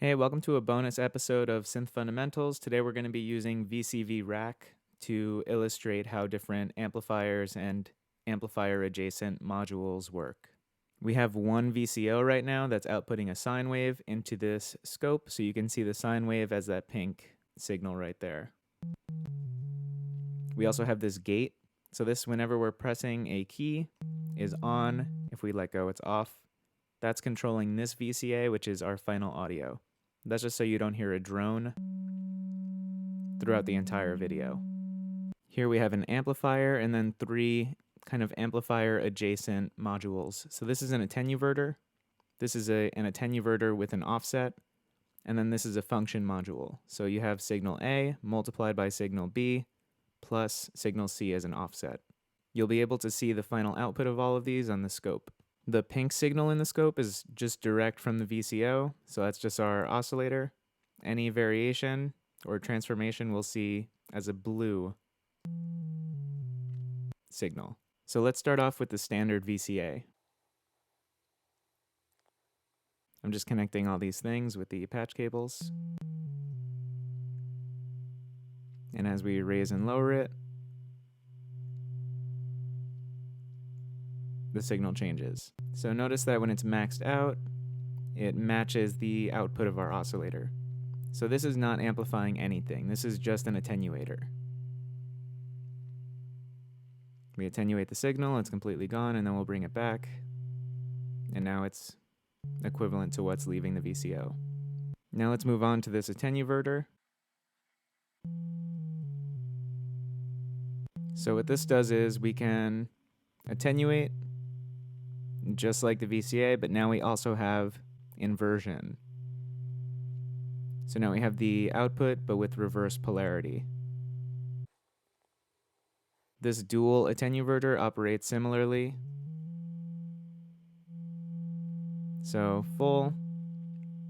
Hey, welcome to a bonus episode of Synth Fundamentals. Today we're going to be using VCV rack to illustrate how different amplifiers and amplifier adjacent modules work. We have one VCO right now that's outputting a sine wave into this scope, so you can see the sine wave as that pink signal right there. We also have this gate, so this, whenever we're pressing a key, is on. If we let go, it's off. That's controlling this VCA, which is our final audio. That's just so you don't hear a drone throughout the entire video. Here we have an amplifier and then three kind of amplifier adjacent modules. So this is an attenuator. This is an attenuator with an offset. And then this is a function module. So you have signal A multiplied by signal B plus signal C as an offset. You'll be able to see the final output of all of these on the scope. The pink signal in the scope is just direct from the VCO, so that's just our oscillator. Any variation or transformation we'll see as a blue signal. So let's start off with the standard VCA. I'm just connecting all these things with the patch cables. And as we raise and lower it, the signal changes. So notice that when it's maxed out, it matches the output of our oscillator. So this is not amplifying anything. This is just an attenuator. We attenuate the signal, it's completely gone, and then we'll bring it back. And now it's equivalent to what's leaving the VCO. Now let's move on to this attenuator. So what this does is we can attenuate just like the VCA, but now we also have inversion. So now we have the output, but with reverse polarity. This dual attenuator operates similarly. So full,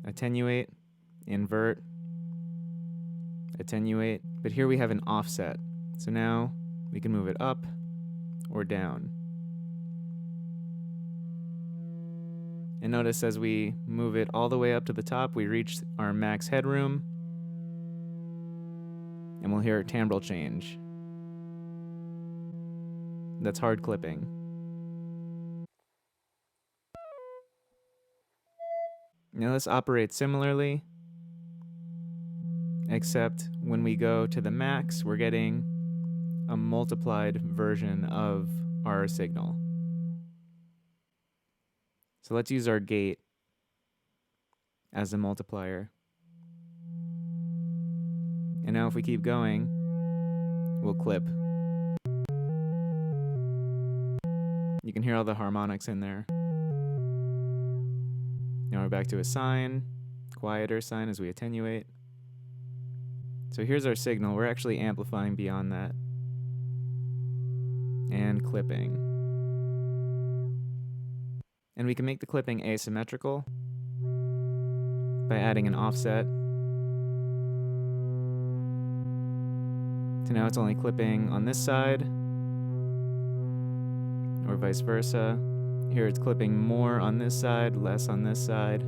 attenuate, invert, attenuate, but here we have an offset. So now we can move it up or down. And notice as we move it all the way up to the top, we reach our max headroom, and we'll hear a timbral change. That's hard clipping. Now this operates similarly, except when we go to the max, we're getting a multiplied version of our signal. So let's use our gate as a multiplier. And now if we keep going, we'll clip. You can hear all the harmonics in there. Now we're back to a sine, quieter sine as we attenuate. So here's our signal. We're actually amplifying beyond that. And clipping. And we can make the clipping asymmetrical by adding an offset. So now it's only clipping on this side, or vice versa. Here it's clipping more on this side, less on this side.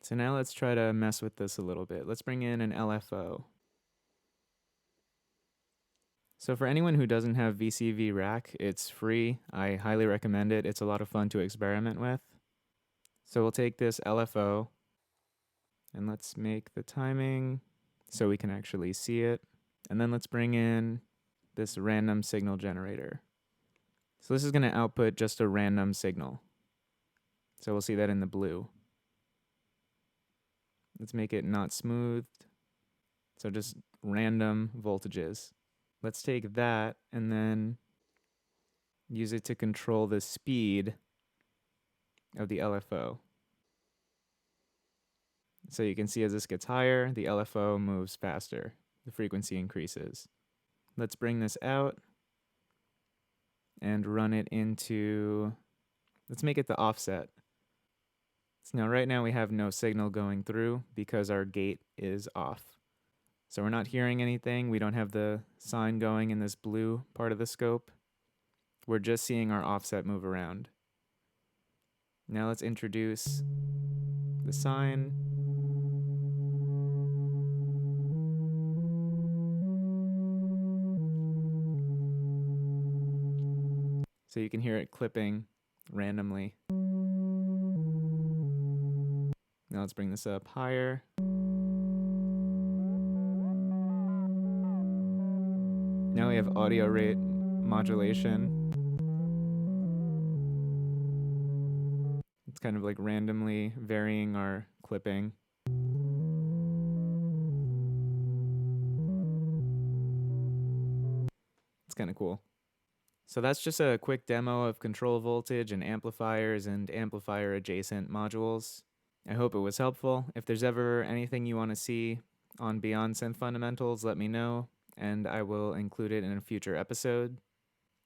So now let's try to mess with this a little bit. Let's bring in an LFO. So for anyone who doesn't have VCV rack, it's free. I highly recommend it. It's a lot of fun to experiment with. So we'll take this LFO and let's make the timing so we can actually see it. And then let's bring in this random signal generator. So this is going to output just a random signal. So we'll see that in the blue. Let's make it not smoothed. So just random voltages. Let's take that and then use it to control the speed of the LFO. So you can see as this gets higher, the LFO moves faster. The frequency increases. Let's bring this out and run it into, let's make it the offset. So now right now we have no signal going through because our gate is off. So we're not hearing anything. We don't have the sine going in this blue part of the scope. We're just seeing our offset move around. Now let's introduce the sine. So you can hear it clipping randomly. Now let's bring this up higher. Now we have audio rate modulation. It's kind of like randomly varying our clipping. It's kind of cool. So that's just a quick demo of control voltage and amplifiers and amplifier adjacent modules. I hope it was helpful. If there's ever anything you want to see on Beyond Synth Fundamentals, let me know, and I will include it in a future episode.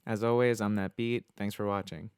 As always, I'm That Beat. Thanks for watching.